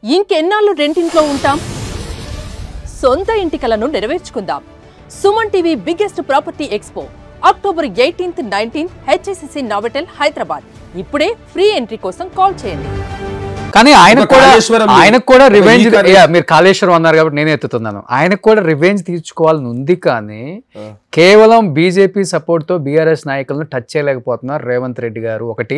ఇంకెన్నాళ్ళు రెంటింట్లో ఉంటాం? సొంత ఇంటి కలను నెరవేర్చుకుందాం. Suman TV biggest property expo October 18th, 19th HSCC Novotel Hyderabad. ఇప్పుడే ఫ్రీ ఎంట్రీ కోసం కాల్ చేయండి. కానీ ఆయనకు కూడా రివెంజ్, మీరు కాళేశ్వరం అన్నారు కాబట్టి నేను ఎత్తుతున్నాను. ఆయనకు కూడా రివెంజ్ తీర్చుకోవాలని ఉంది, కానీ కేవలం బీజేపీ సపోర్ట్ తో బీఆర్ఎస్ నాయకులను టచ్ చేయలేకపోతున్నారు రేవంత్ రెడ్డి గారు. ఒకటి,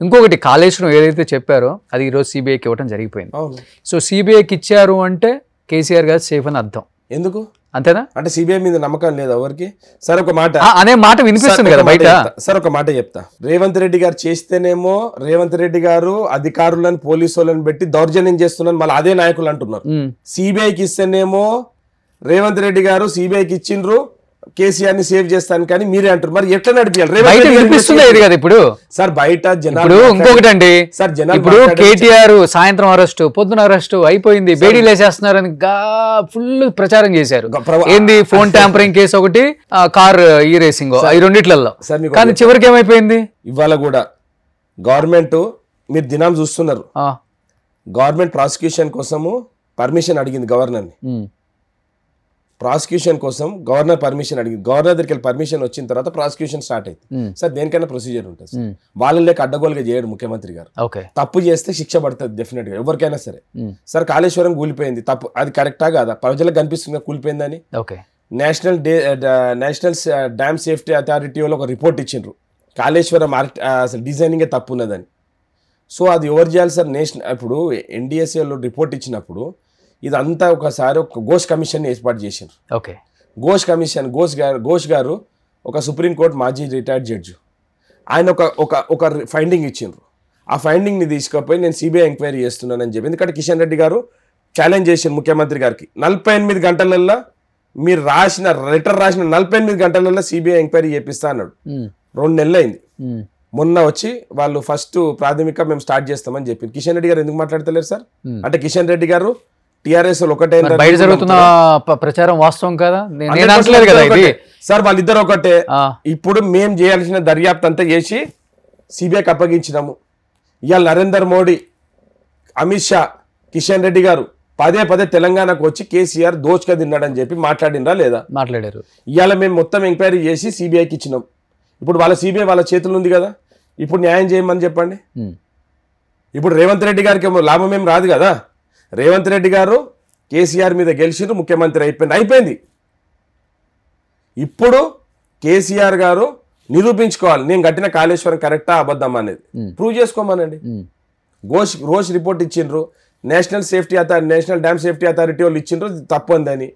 ఇంకొకటి కాళేశ్వరం ఏదైతే చెప్పారో అది ఈరోజు సిబిఐకి ఇవ్వడం జరిగిపోయింది. సో సిబిఐకి ఇచ్చారు అంటే కేసీఆర్ గారు సేఫ్ అని అర్థం. ఎందుకు అంతేనా? అంటే సిబిఐ మీద నమ్మకం లేదు ఎవరికి? సార్ ఒక మాట అనే మాట వినిపిస్తుంది కదా బయట. సార్ ఒక మాట చెప్తా. రేవంత్ రెడ్డి గారు చేస్తేనేమో రేవంత్ రెడ్డి గారు అధికారులను పోలీసు వాళ్ళని పెట్టి దౌర్జన్యం చేస్తున్నాను మళ్ళీ అదే నాయకులు అంటున్నారు. సిబిఐకి ఇస్తేనేమో రేవంత్ రెడ్డి గారు సిబిఐకి ఇచ్చిండ్రు కేసీఆర్ ని సేవ్ చేస్తాను, కానీ మీరే అంటారు. మరి ఎట్లా నడిపించాలి ఇప్పుడు? సార్ బయట జనాలు ఇంకొకటి అండి, ఇప్పుడు కేటీఆర్ సాయంత్రం అరెస్ట్, పొద్దున అరెస్ట్ అయిపోయింది, బేడీలు వేసేస్తున్నారని ఫుల్ ప్రచారం చేశారు. ఏంది ఫోన్ ట్యాంపరింగ్ కేసు ఒకటి, కార్ ఈ రేసింగ్, ఈ రెండిట్లలో. కానీ చివరికి ఏమైపోయింది? ఇవాళ కూడా గవర్నమెంట్ మీరు దినం చూస్తున్నారు, గవర్నమెంట్ ప్రాసిక్యూషన్ కోసము పర్మిషన్ అడిగింది గవర్నర్ని. ప్రాసిక్యూషన్ కోసం గవర్నర్ పర్మిషన్ అడిగింది. గవర్నర్ దగ్గరికి వెళ్ళి పర్మిషన్ వచ్చిన తర్వాత ప్రాసిక్యూషన్ స్టార్ట్ అయింది. సార్ దేనికైనా ప్రొసీజర్ ఉంటుంది. వాళ్ళని లేక అడ్డగోలుగా చేయడు ముఖ్యమంత్రి గారు. తప్పు చేస్తే శిక్ష పడుతుంది డెఫినెట్ గా ఎవరికైనా సరే. సార్ కాళేశ్వరం కూలిపోయింది, తప్పు అది కరెక్టా కాదా? ప్రజలకు కనిపిస్తుంది కూలిపోయిందని. నేషనల్ డ్యామ్ సేఫ్టీ అథారిటీ వాళ్ళు ఒక రిపోర్ట్ ఇచ్చిండ్రు కాళేశ్వరం అసలు డిజైనింగే తప్పు ఉన్నదని. సో అది ఎవరు చేయాలి సార్? ఇప్పుడు ఎన్డీఎస్ఏ వాళ్ళు రిపోర్ట్ ఇచ్చినప్పుడు ఇదంతా ఒకసారి ఒక ఘోష్ కమిషన్ ఏర్పాటు చేసిండ్రు. ఘోష్ కమిషన్, ఘోష్ గారు ఒక సుప్రీంకోర్టు మాజీ రిటైర్డ్ జడ్జి. ఆయన ఒక ఫైండింగ్ ఇచ్చిండ్రు. ఆ ఫైండింగ్ని తీసుకుపోయి నేను సిబిఐ ఎంక్వైరీ చేస్తున్నానని చెప్పి, ఎందుకంటే కిషన్ రెడ్డి గారు ఛాలెంజ్ చేసిండు ముఖ్యమంత్రి గారికి, 48 గంటలల్లో మీరు లెటర్ రాసిన 48 గంటలల్లో సిబిఐ ఎంక్వైరీ చేపిస్తా అన్నాడు. 2 నెలలు అయింది. మొన్న వచ్చి వాళ్ళు ఫస్ట్ ప్రాథమిక మేము స్టార్ట్ చేస్తామని చెప్పింది. కిషన్ రెడ్డి గారు ఎందుకు మాట్లాడతలేరు సార్? అంటే కిషన్ రెడ్డి గారు టిఆర్ఎస్ ఒకటే బయట జరుగుతున్న ప్రచారం వాస్తవం కదా సార్? వాళ్ళిద్దరు ఒకటే. ఇప్పుడు మేము చేయాల్సిన దర్యాప్తు అంతా చేసి సిబిఐకి అప్పగించినాము. ఇవాళ నరేంద్ర మోడీ, అమిత్ షా, కిషన్ రెడ్డి గారు పదే తెలంగాణకు వచ్చి కేసీఆర్ దోచుక తిన్నాడని చెప్పి మాట్లాడినరా లేదా? మాట్లాడారు. ఇవాళ మేము మొత్తం ఎంక్వైరీ చేసి సిబిఐకి ఇచ్చినాం. ఇప్పుడు వాళ్ళ సిబిఐ వాళ్ళ చేతులు ఉంది కదా, ఇప్పుడు న్యాయం చేయమని చెప్పండి. ఇప్పుడు రేవంత్ రెడ్డి గారికి లాభం ఏం రాదు కదా. రేవంత్ రెడ్డి గారు కేసీఆర్ మీద గెలిచిండ్రు, ముఖ్యమంత్రి అయిపోయింది. ఇప్పుడు కేసీఆర్ గారు నిరూపించుకోవాలి, నేను కట్టిన కాళేశ్వరం కరెక్టా అబద్ధం అనేది ప్రూవ్ చేసుకోమనండి. ఘోష్ రిపోర్ట్ ఇచ్చిండ్రు, నేషనల్ డ్యామ్ సేఫ్టీ అథారిటీ వాళ్ళు ఇచ్చిండ్రు తప్పు అందని.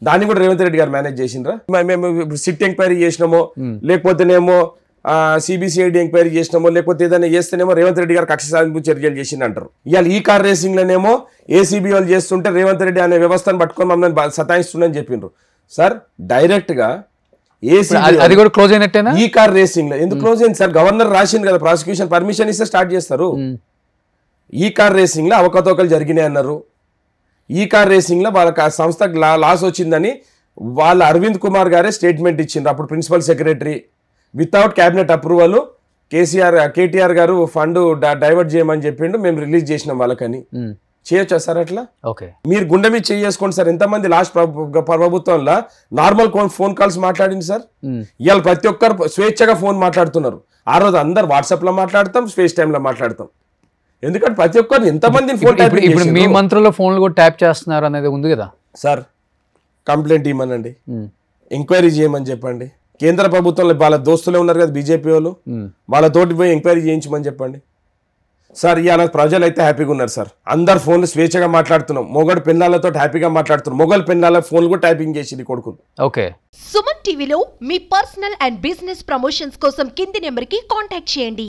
దాన్ని కూడా రేవంత్ రెడ్డి గారు మేనేజ్ చేసిండ్రా? మేము సిట్ ఎంక్వైరీ చేసినామో, లేకపోతేనేమో సిబిసిఐడి ఎంక్వైరీ చేసినామో, లేకపోతే ఏదైనా చేస్తేనేమో రేవంత్ రెడ్డి గారు కక్ష సాధింపు చర్యలు చేసింది అంటారు. ఇవాళ ఈ కార్ రేసింగ్ లోనేమో ఏసీబీ వాళ్ళు చేస్తుంటే రేవంత్ రెడ్డి అనే వ్యవస్థను పట్టుకొని మమ్మల్ని సతాయిస్తుందని చెప్పిండ్రు. సార్ డైరెక్ట్ గా అది కూడా క్లోజ్ అయినట్టేనా? ఈ కార్ రేసింగ్ లో ఎందుకు క్లోజ్ అయింది సార్? గవర్నర్ రాసింది కదా, ప్రాసిక్యూషన్ పర్మిషన్ ఇస్తే స్టార్ట్ చేస్తారు. ఈ కార్ రేసింగ్ లో అవకతవకలు జరిగినాయి అన్నారు. ఈ కార్ రేసింగ్ లో వాళ్ళకి ఆ సంస్థకు లాస్ వచ్చిందని వాళ్ళ అరవింద్ కుమార్ గారే స్టేట్మెంట్ ఇచ్చిండ్రు. అప్పుడు principal secretary without cabinet approval KTR గారు ఫండ్ డైవర్ట్ చేయమని చెప్పిండు, మేము రిలీజ్ చేసినాం వాళ్ళకని. చేయొచ్చా సార్ అట్లా? మీరు గుండె మీద చేసుకోండి సార్. ఎంతమంది లాస్ట్ ప్రభుత్వంలో నార్మల్ ఫోన్ కాల్స్ మాట్లాడింది సార్? ఇవాళ ప్రతి ఒక్కరు స్వేచ్ఛగా ఫోన్ మాట్లాడుతున్నారు. ఆ రోజు అందరు వాట్సాప్ లో మాట్లాడతాం, ఫేస్ టైమ్ లో మాట్లాడతాం. ఎందుకంటే ప్రతి ఒక్కరు ఎంతమంది ఫోన్ ఇప్పుడు మీ మంత్రుల ఫోన్లు కూడా ట్యాప్ చేస్తున్నారు అనేది ఉంది కదా సార్. కంప్లైంట్ ఇవ్వమనండి, ఎంక్వైరీ చేయమని చెప్పండి. కేంద్ర ప్రభుత్వంలో వాళ్ళ దోస్తులే ఉన్నారు కదా బీజేపీ వాళ్ళు, వాళ్ళతోటి పోయి ఎంక్వైరీ చేయించమని చెప్పండి సార్. ఇవాళ ప్రజలు అయితే హ్యాపీగా ఉన్నారు సార్. అందరు ఫోన్లు స్వేచ్ఛగా మాట్లాడుతున్నాం. మొగడు పెన్నాలతో హ్యాపీగా మాట్లాడుతున్నాం. మొగలు పెన్నాల ఫోన్లు కూడా టైపింగ్ చేసి కొడుకులు. సుమన్ టీవీలో మీ పర్సనల్ అండ్ బిజినెస్ ప్రమోషన్స్ కోసం కింది నెంబర్ కి కాంటాక్ట్ చేయండి.